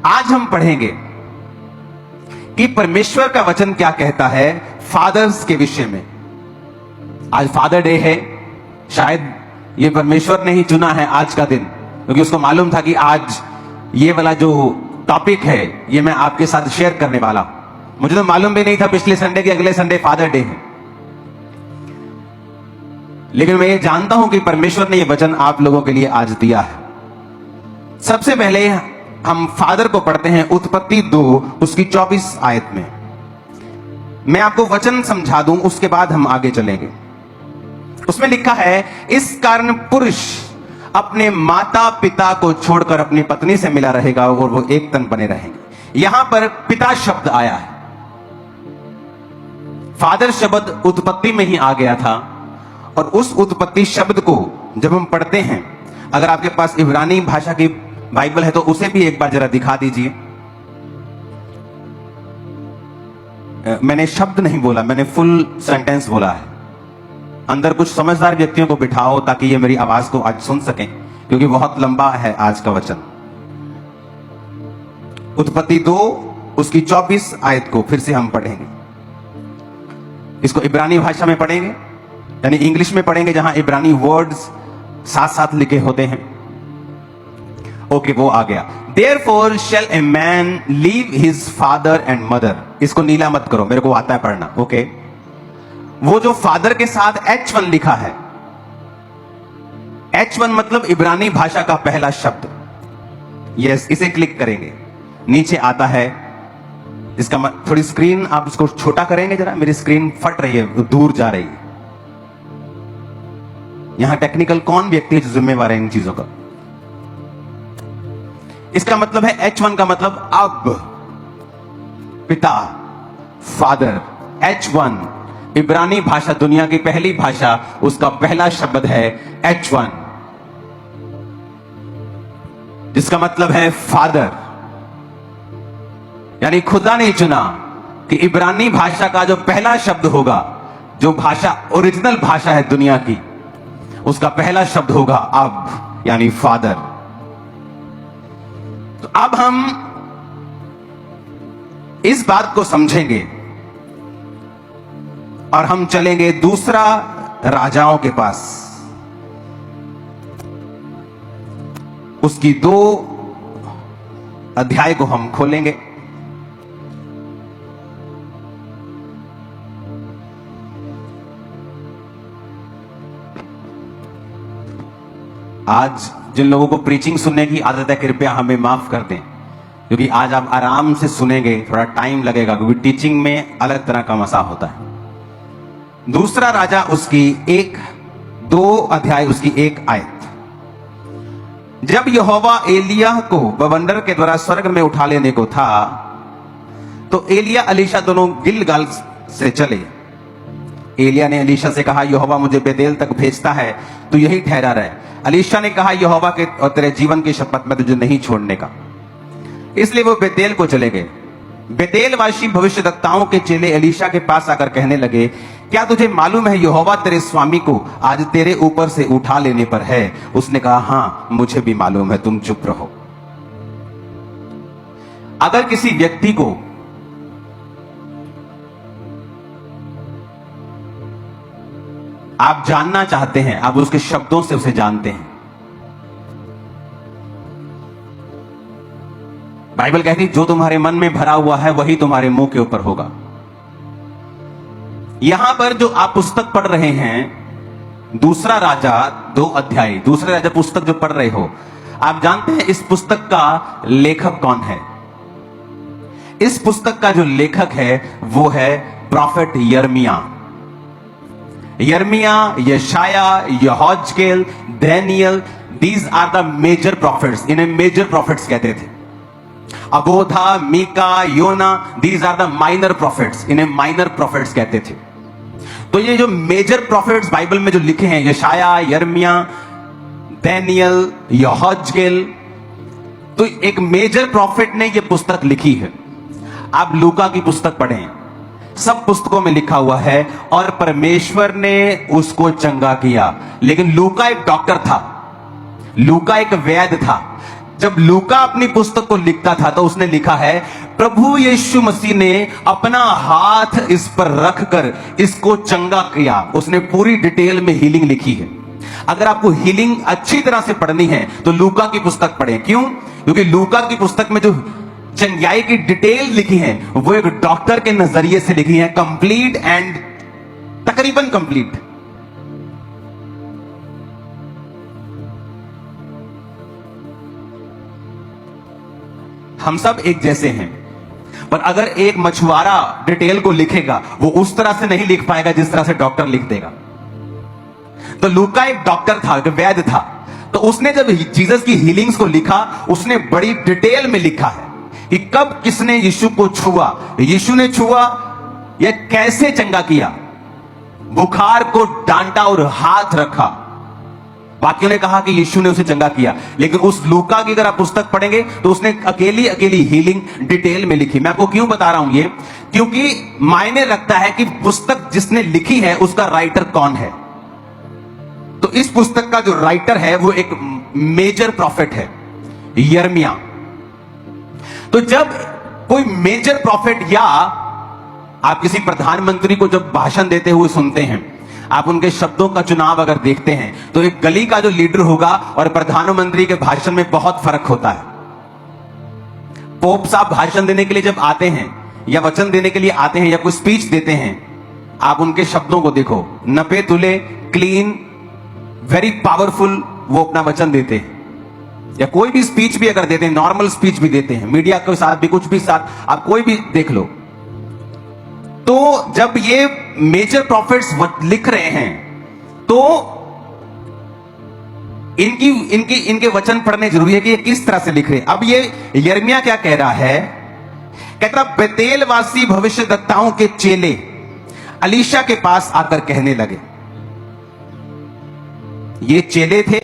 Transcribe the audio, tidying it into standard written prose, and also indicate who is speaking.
Speaker 1: आज हम पढ़ेंगे कि परमेश्वर का वचन क्या कहता है फादर्स के विषय में। आज फादर डे है, शायद ये परमेश्वर ने ही चुना है आज का दिन, क्योंकि उसको मालूम था कि आज ये वाला जो टॉपिक है ये मैं आपके साथ शेयर करने वाला हूं। मुझे तो मालूम भी नहीं था पिछले संडे के अगले संडे फादर डे है, लेकिन मैं ये जानता हूं कि परमेश्वर ने ये वचन आप लोगों के लिए आज दिया है। सबसे पहले हम फादर को पढ़ते हैं उत्पत्ति 2 उसकी 24 आयत में। मैं आपको वचन समझा दूं, उसके बाद हम आगे चलेंगे। उसमें लिखा है, इस कारण पुरुष अपने माता पिता को छोड़कर अपनी पत्नी से मिला रहेगा और वो एक तन बने रहेंगे। यहां पर पिता शब्द आया है। फादर शब्द उत्पत्ति में ही आ गया था, और उस उत्पत्ति शब्द को जब हम पढ़ते हैं, अगर आपके पास इब्रानी भाषा की बाइबल है तो उसे भी एक बार जरा दिखा दीजिए। मैंने शब्द नहीं बोला, मैंने फुल सेंटेंस बोला है। अंदर कुछ समझदार व्यक्तियों को बिठाओ ताकि ये मेरी आवाज को आज सुन सकें, क्योंकि बहुत लंबा है आज का वचन। उत्पत्ति 2 उसकी 24 आयत को फिर से हम पढ़ेंगे। इसको इब्रानी भाषा में पढ़ेंगे, यानी इंग्लिश में पढ़ेंगे, जहां इब्रानी वर्ड्स साथ साथ लिखे होते हैं। ओके, वो आ गया। Therefore shall a man leave his father and mother। इसको नीला मत करो, मेरे को आता है पढ़ना। ओके, वो जो फादर के साथ H1 लिखा है, H1 मतलब इब्रानी भाषा का पहला शब्द। यस, इसे क्लिक करेंगे, नीचे आता है इसका थोड़ी स्क्रीन आप इसको छोटा करेंगे जरा, मेरी स्क्रीन फट रही है, दूर जा रही है। यहां टेक्निकल कौन व्यक्ति है जो जिम्मेवार है इन चीजों का? इसका मतलब है H1 का मतलब अब, पिता, फादर। H1 इब्रानी भाषा, दुनिया की पहली भाषा, उसका पहला शब्द है H1, जिसका मतलब है फादर। यानी खुदा ने चुना कि इब्रानी भाषा का जो पहला शब्द होगा, जो भाषा ओरिजिनल भाषा है दुनिया की, उसका पहला शब्द होगा अब, यानी फादर। तो अब हम इस बात को समझेंगे और हम चलेंगे दूसरा राजाओं के पास। उसकी 2 अध्याय को हम खोलेंगे। आज जिन लोगों को प्रीचिंग सुनने की आदत है, कृपया हमें माफ कर दें, क्योंकि आज आप आराम से सुनेंगे, थोड़ा टाइम लगेगा, क्योंकि टीचिंग में अलग तरह का मसा होता है। दूसरा राजा उसकी 2 अध्याय उसकी 1 आयत। जब यहोवा एलिय्याह को बवंडर के द्वारा स्वर्ग में उठा लेने को था, तो एलिय्याह अलीशा दोनों गिलगाल से चले। एलिय्याह ने अलीशा से कहा, यहोवा मुझे बेतेल तक भेजता है, तू यही ठहरा रहे। अलीशा ने कहा, यहोवा के और तेरे जीवन की शपथ में तुझे नहीं छोड़ने का। इसलिए वो बेतेल को चले गए। बेतेलवासी भविष्यद्वक्ताओं के चेले अलीशा के पास आकर कहने लगे, क्या तुझे मालूम है यहोवा तेरे स्वामी को आज तेरे ऊपर से उठा लेने पर है? उसने कहा, हां मुझे भी मालूम है, तुम चुप रहो। अगर किसी व्यक्ति को आप जानना चाहते हैं, आप उसके शब्दों से उसे जानते हैं। बाइबल कहती है, जो तुम्हारे मन में भरा हुआ है वही तुम्हारे मुंह के ऊपर होगा। यहां पर जो आप पुस्तक पढ़ रहे हैं, दूसरा राजा 2 अध्याय, दूसरा राजा पुस्तक जो पढ़ रहे हो, आप जानते हैं इस पुस्तक का लेखक कौन है? इस पुस्तक का जो लेखक है वो है प्रॉफेट यिर्मयाह। यिर्मयाह, यशाया, यहोजकेल, दानियल, these are the major prophets. इन्हें मेजर प्रॉफिट्स कहते थे। अबोधा, मीका, योना, these are the minor prophets. इन्हें माइनर प्रॉफिट्स कहते थे। तो ये जो मेजर प्रॉफिट्स बाइबल में जो लिखे हैं, यशाया, यिर्मयाह, दानियल, यहोजकेल, तो एक मेजर प्रॉफिट ने ये पुस्तक लिखी है। आप लूका की पुस्तक पढ़ें, सब पुस्तकों में लिखा हुआ है, और परमेश्वर ने उसको चंगा किया। लेकिन लूका एक डॉक्टर था, लूका एक वैद्य था। जब लूका अपनी पुस्तक को लिखता था तो उसने लिखा है, प्रभु यीशु मसीह ने अपना हाथ इस पर रखकर इसको चंगा किया। उसने पूरी डिटेल में हीलिंग लिखी है। अगर आपको हीलिंग अच्छी तरह से पढ़नी है तो लूका की पुस्तक पढ़ें। क्यों? क्योंकि लूका की पुस्तक में जो चंगाई की डिटेल लिखी है वो एक डॉक्टर के नजरिए से लिखी है, कंप्लीट एंड तकरीबन कंप्लीट। हम सब एक जैसे हैं, पर अगर एक मछुआरा डिटेल को लिखेगा वो उस तरह से नहीं लिख पाएगा जिस तरह से डॉक्टर लिख देगा। तो लूका एक डॉक्टर था, एक वैद्य था, तो उसने जब जीसस की हीलिंग्स को लिखा उसने बड़ी डिटेल में लिखा है कि कब किसने यीशु को छुआ, यीशु ने छुआ या कैसे चंगा किया, बुखार को डांटा और हाथ रखा। बाकियों ने कहा कि यीशु ने उसे चंगा किया, लेकिन उस लूका की अगर आप पुस्तक पढ़ेंगे तो उसने अकेली अकेली हीलिंग डिटेल में लिखी। मैं आपको क्यों बता रहा हूं ये, क्योंकि मायने रखता है कि पुस्तक जिसने लिखी है उसका राइटर कौन है। तो इस पुस्तक का जो राइटर है वो एक मेजर प्रॉफिट है, यिर्मयाह। तो जब कोई मेजर प्रॉफिट या आप किसी प्रधानमंत्री को जब भाषण देते हुए सुनते हैं, आप उनके शब्दों का चुनाव अगर देखते हैं तो एक गली का जो लीडर होगा और प्रधानमंत्री के भाषण में बहुत फर्क होता है। पोप साहब भाषण देने के लिए जब आते हैं या वचन देने के लिए आते हैं या कोई स्पीच देते हैं, आप उनके शब्दों को देखो, नपे तुले, क्लीन, वेरी पावरफुल, वो अपना वचन देते हैं। या कोई भी स्पीच भी अगर देते हैं, नॉर्मल स्पीच भी देते हैं, मीडिया के साथ भी, कुछ भी साथ, आप कोई भी देख लो। तो जब ये मेजर प्रॉफिट्स लिख रहे हैं तो इनके वचन पढ़ने जरूरी है कि ये किस तरह से लिख रहे हैं। अब ये यिर्मयाह क्या कह रहा है, कहता बेतेलवासी भविष्यद्वक्ताओं के चेले अलीशा के पास आकर कहने लगे। ये चेले थे